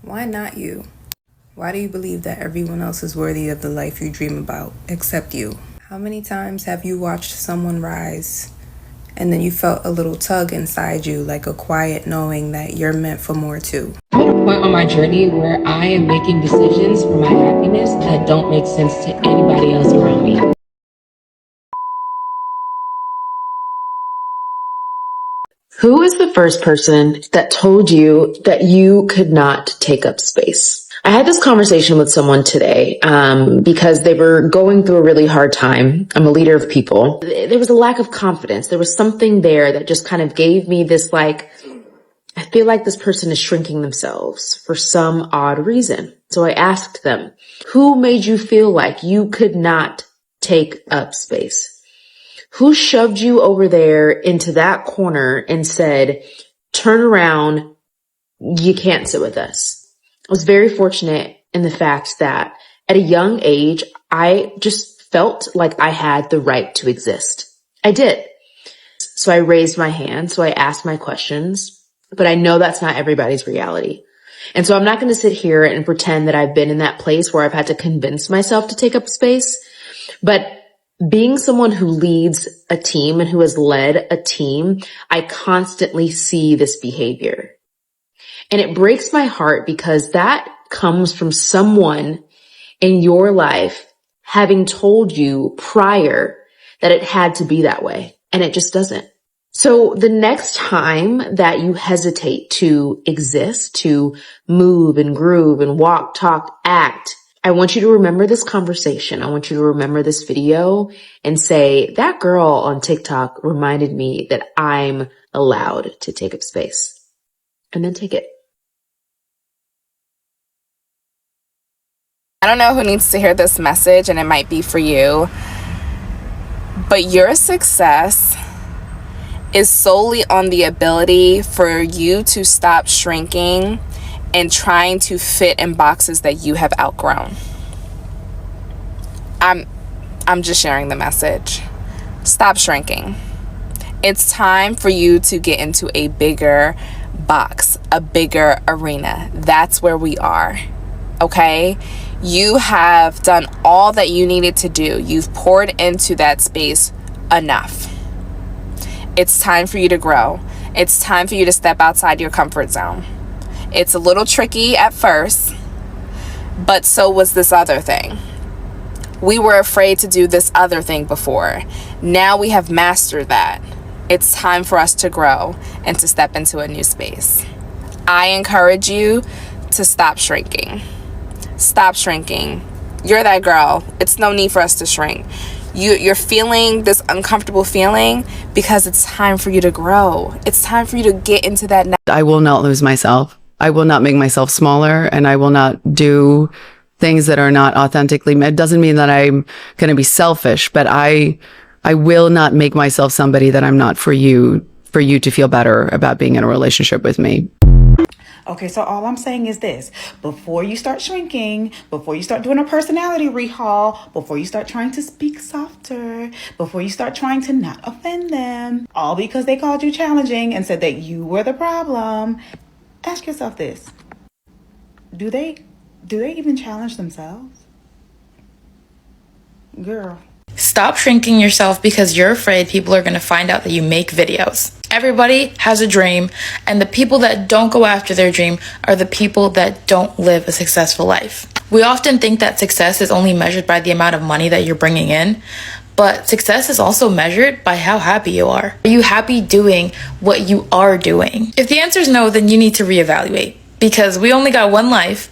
Why not you? Why do you believe that everyone else is worthy of the life you dream about, except you? How many times have you watched someone rise and then you felt a little tug inside you, like a quiet knowing that you're meant for more too? I'm at a point on my journey where I am making decisions for my happiness that don't make sense to anybody else around me. Who is the first person that told you that you could not take up space? I had this conversation with someone today because they were going through a really hard time. I'm a leader of people. There was a lack of confidence. There was something there that just kind of gave me this I feel like this person is shrinking themselves for some odd reason. So I asked them, who made you feel like you could not take up space? Who shoved you over there into that corner and said, turn around, you can't sit with us? I was very fortunate in the fact that at a young age, I just felt like I had the right to exist. I did. So I raised my hand. So I asked my questions, but I know that's not everybody's reality. And so I'm not going to sit here and pretend that I've been in that place where I've had to convince myself to take up space. But being someone who leads a team and who has led a team, I constantly see this behavior. And it breaks my heart because that comes from someone in your life having told you prior that it had to be that way. And it just doesn't. So the next time that you hesitate to exist, to move and groove and walk, talk, act, I want you to remember this conversation. I want you to remember this video and say, that girl on TikTok reminded me that I'm allowed to take up space. And then take it. I don't know who needs to hear this message, and it might be for you, but your success is solely on the ability for you to stop shrinking and trying to fit in boxes that you have outgrown. I'm just sharing the message. Stop shrinking. It's time for you to get into a bigger box, a bigger arena. That's where we are. Okay? You have done all that you needed to do. You've poured into that space enough. It's time for you to grow. It's time for you to step outside your comfort zone. It's a little tricky at first, but so was this other thing. We were afraid to do this other thing before. Now we have mastered that. It's time for us to grow and to step into a new space. I encourage you to stop shrinking. Stop shrinking. You're that girl. It's no need for us to shrink. You're feeling this uncomfortable feeling because it's time for you to grow. It's time for you to get into that. I will not lose myself. I will not make myself smaller, and I will not do things that are not authentically. It doesn't mean that I'm going to be selfish, but I will not make myself somebody that I'm not for you to feel better about being in a relationship with me. Okay, so all I'm saying is this. Before you start shrinking, before you start doing a personality rehaul, before you start trying to speak softer, before you start trying to not offend them, all because they called you challenging and said that you were the problem, ask yourself this. Do they even challenge themselves? Girl. Stop shrinking yourself because you're afraid people are going to find out that you make videos. Everybody has a dream, and the people that don't go after their dream are the people that don't live a successful life. We often think that success is only measured by the amount of money that you're bringing in, but success is also measured by how happy you are. Are you happy doing what you are doing? If the answer is no, then you need to reevaluate, because we only got one life,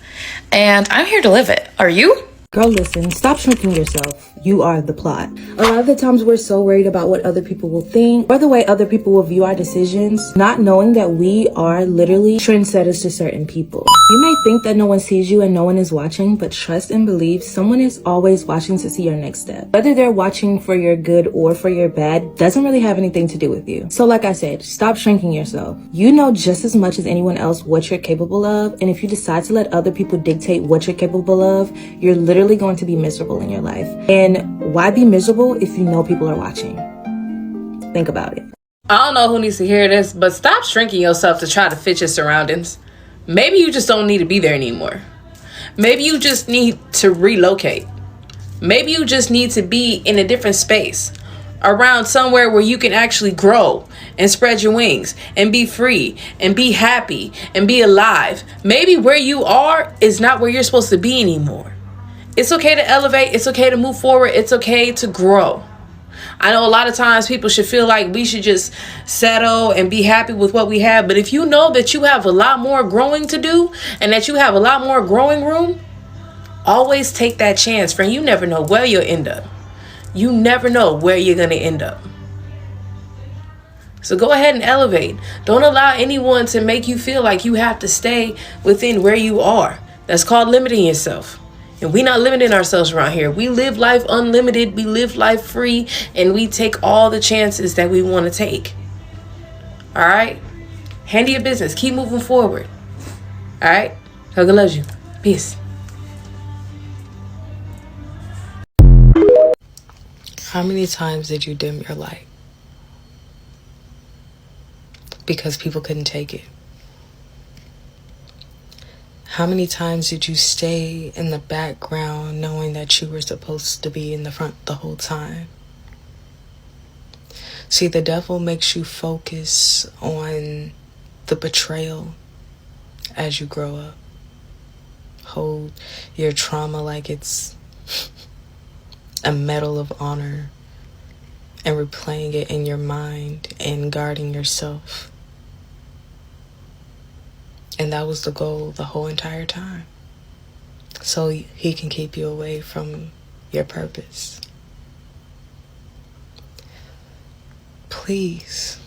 and I'm here to live it. Are you? Girl, listen, stop shrinking yourself. You are the plot. A lot of the times we're so worried about what other people will think or the way other people will view our decisions, not knowing that we are literally trendsetters to certain people. You may think that no one sees you and no one is watching, but trust and believe someone is always watching to see your next step. Whether they're watching for your good or for your bad doesn't really have anything to do with you. So like I said, stop shrinking yourself. You know just as much as anyone else what you're capable of, and if you decide to let other people dictate what you're capable of, you're literally going to be miserable in your life. And why be miserable if you know people are watching? Think about it. I don't know who needs to hear this, but stop shrinking yourself to try to fit your surroundings. Maybe you just don't need to be there anymore. Maybe you just need to relocate. Maybe you just need to be in a different space, around somewhere where you can actually grow and spread your wings and be free and be happy and be alive. Maybe where you are is not where you're supposed to be anymore. It's okay to elevate. It's okay to move forward. It's okay to grow. I know a lot of times people should feel like we should just settle and be happy with what we have. But if you know that you have a lot more growing to do and that you have a lot more growing room, always take that chance, friend. You never know where you'll end up. You never know where you're going to end up. So go ahead and elevate. Don't allow anyone to make you feel like you have to stay within where you are. That's called limiting yourself. And we're not limiting ourselves around here. We live life unlimited. We live life free. And we take all the chances that we want to take. All right? Handle your business. Keep moving forward. All right? Hugga loves you. Peace. How many times did you dim your light? Because people couldn't take it. How many times did you stay in the background knowing that you were supposed to be in the front the whole time? See, the devil makes you focus on the betrayal as you grow up. Hold your trauma like it's a medal of honor and replaying it in your mind and guarding yourself. And that was the goal the whole entire time. So he can keep you away from your purpose. Please,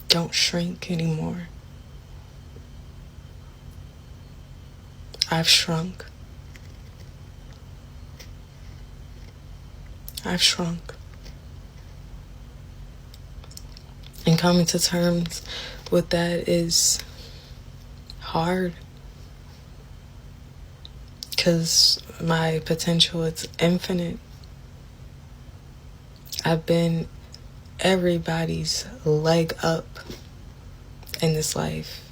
don't shrink anymore. I've shrunk. I've shrunk. And coming to terms with that is hard. Because my potential is infinite. I've been everybody's leg up in this life,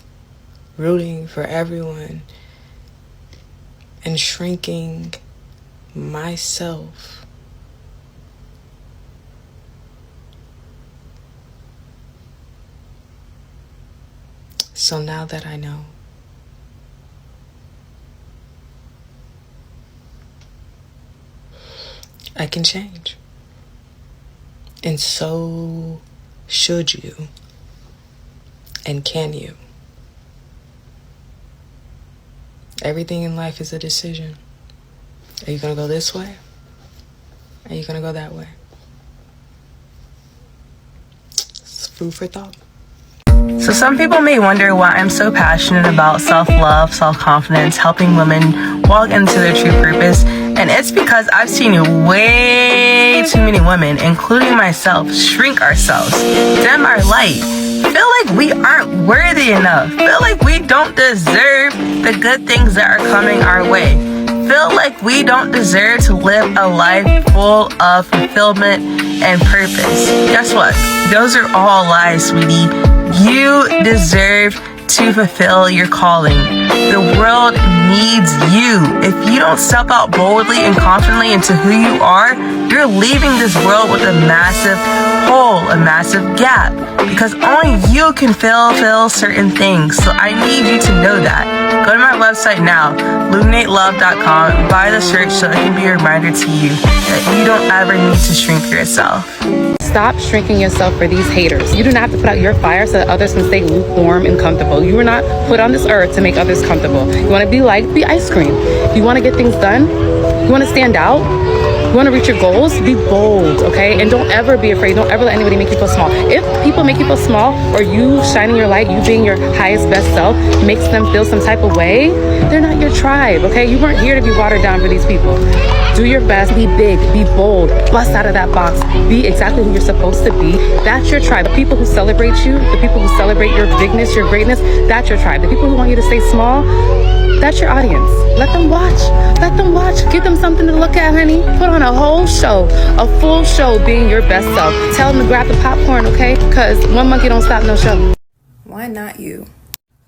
rooting for everyone and shrinking myself. So now that I know, I can change. And so should you. And can you. Everything in life is a decision. Are you going to go this way? Are you going to go that way? It's food for thought. So some people may wonder why I'm so passionate about self-love, self-confidence, helping women walk into their true purpose. And it's because I've seen way too many women, including myself, shrink ourselves, dim our light, feel like we aren't worthy enough, feel like we don't deserve the good things that are coming our way, feel like we don't deserve to live a life full of fulfillment and purpose. Guess what? Those are all lies, sweetie. You deserve to fulfill your calling. The world needs you. If you don't step out boldly and confidently into who you are, you're leaving this world with a massive hole, a massive gap, because only you can fill certain things. So I need you to know that. Go to my website now, luminatelove.com, buy the shirt so it can be a reminder to you that you don't ever need to shrink yourself. Stop shrinking yourself for these haters. You do not have to put out your fire so that others can stay lukewarm and comfortable. You were not put on this earth to make others comfortable. You want to be liked, be ice cream. You want to get things done? You want to stand out? You want to reach your goals? Be bold, okay? And don't ever be afraid. Don't ever let anybody make you feel small. If people make you feel small, or you shining your light, you being your highest best self, makes them feel some type of way, they're not your tribe, okay? You weren't here to be watered down for these people. Do your best, be big, be bold, bust out of that box, be exactly who you're supposed to be. That's your tribe. The people who celebrate you, the people who celebrate your bigness, your greatness, that's your tribe. The people who want you to stay small, that's your audience. Let them watch. Let them watch. Give them something to look at, honey. Put on a whole show, a full show being your best self. Tell them to grab the popcorn, okay? Because one monkey don't stop no show. Why not you?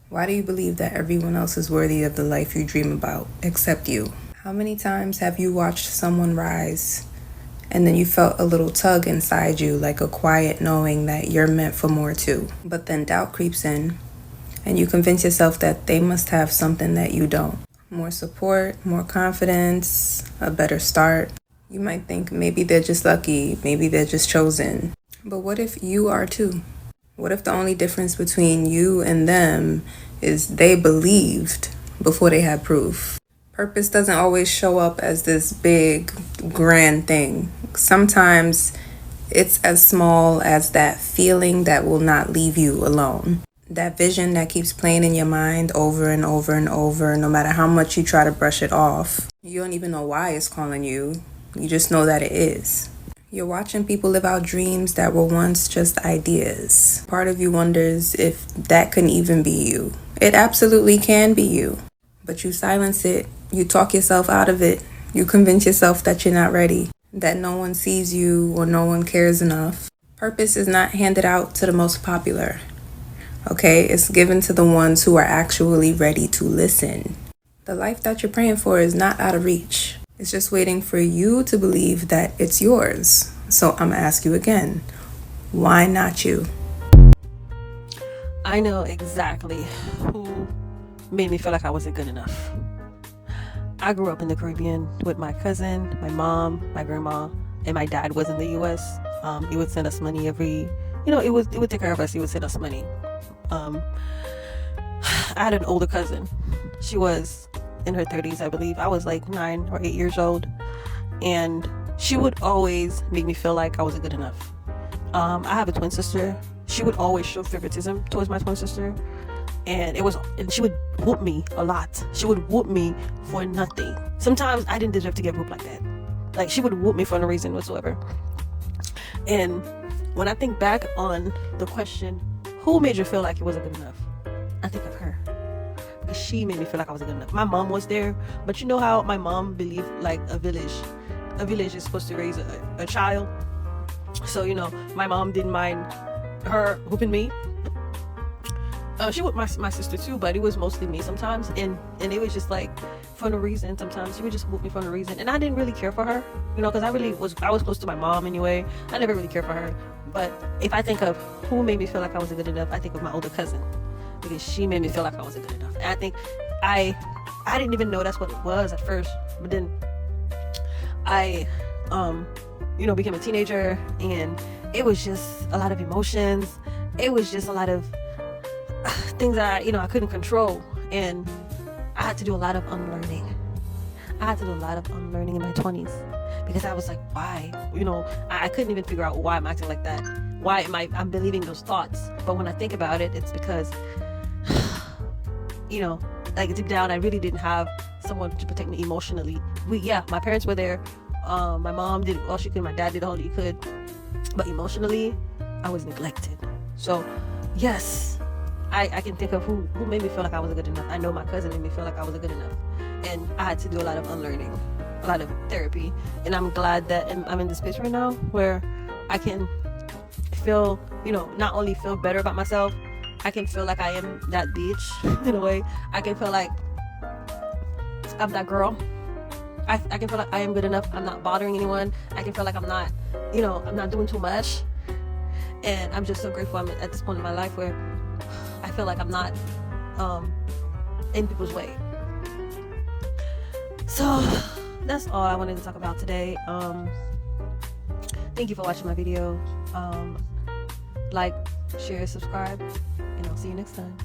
Why do you believe that everyone else is worthy of the life you dream about except you? How many times have you watched someone rise and then you felt a little tug inside you, like a quiet knowing that you're meant for more too? But then doubt creeps in and you convince yourself that they must have something that you don't. More support, more confidence, a better start. You might think maybe they're just lucky, maybe they're just chosen. But what if you are too? What if the only difference between you and them is they believed before they had proof? Purpose doesn't always show up as this big, grand thing. Sometimes it's as small as that feeling that will not leave you alone. That vision that keeps playing in your mind over and over and over, no matter how much you try to brush it off. You don't even know why it's calling you. You just know that it is. You're watching people live out dreams that were once just ideas. Part of you wonders if that can even be you. It absolutely can be you. But you silence it. You talk yourself out of it. You convince yourself that you're not ready, that no one sees you or no one cares enough. Purpose is not handed out to the most popular. Okay? It's given to the ones who are actually ready to listen. The life that you're praying for is not out of reach. It's just waiting for you to believe that it's yours. So I'm gonna ask you again, why not you? I know exactly who made me feel like I wasn't good enough. I grew up in the Caribbean with my cousin, my mom, my grandma, and my dad was in the U.S. He would send us money every, it would take care of us. He would send us money. I had an older cousin. She was in her 30s, I believe. I was like 9 or 8 years old, and she would always make me feel like I wasn't good enough. I have a twin sister. She would always show favoritism towards my twin sister, and she would whoop me a lot. She would whoop me for nothing. Sometimes I didn't deserve to get whooped like that. Like, she would whoop me for no reason whatsoever. And when I think back on the question, who made you feel like it wasn't good enough, I think of her. She made me feel like I wasn't good enough. My mom was there, but you know how my mom believed like a village is supposed to raise a child. So my mom didn't mind her whooping me. She whooped my sister too, but it was mostly me sometimes, and it was just like for no reason. Sometimes she would just whoop me for no reason, and I didn't really care for her, because I was close to my mom anyway. I never really cared for her. But if I think of who made me feel like I wasn't good enough, I think of my older cousin, because she made me feel like I wasn't good enough. And I think I didn't even know that's what it was at first, but then I became a teenager, and it was just a lot of emotions. It was just a lot of things that I couldn't control, and I had to do a lot of unlearning. I had to do a lot of unlearning in my 20s, because I was like, why? I couldn't even figure out why I'm acting like that. Why I'm believing those thoughts? But when I think about it, it's because like deep down, I really didn't have someone to protect me emotionally. My parents were there. My mom did all she could. My dad did all he could. But emotionally, I was neglected. So, yes, I can think of who made me feel like I wasn't good enough. I know my cousin made me feel like I wasn't good enough. And I had to do a lot of unlearning, a lot of therapy. And I'm glad that I'm in this space right now where I can feel, not only feel better about myself, I can feel like I am that bitch in a way. I can feel like I'm that girl. I can feel like I am good enough. I'm not bothering anyone. I can feel like I'm not, I'm not doing too much. And I'm just so grateful I'm at this point in my life where I feel like I'm not in people's way. So that's all I wanted to talk about today. Thank you for watching my video. Like, share, subscribe, and I'll see you next time.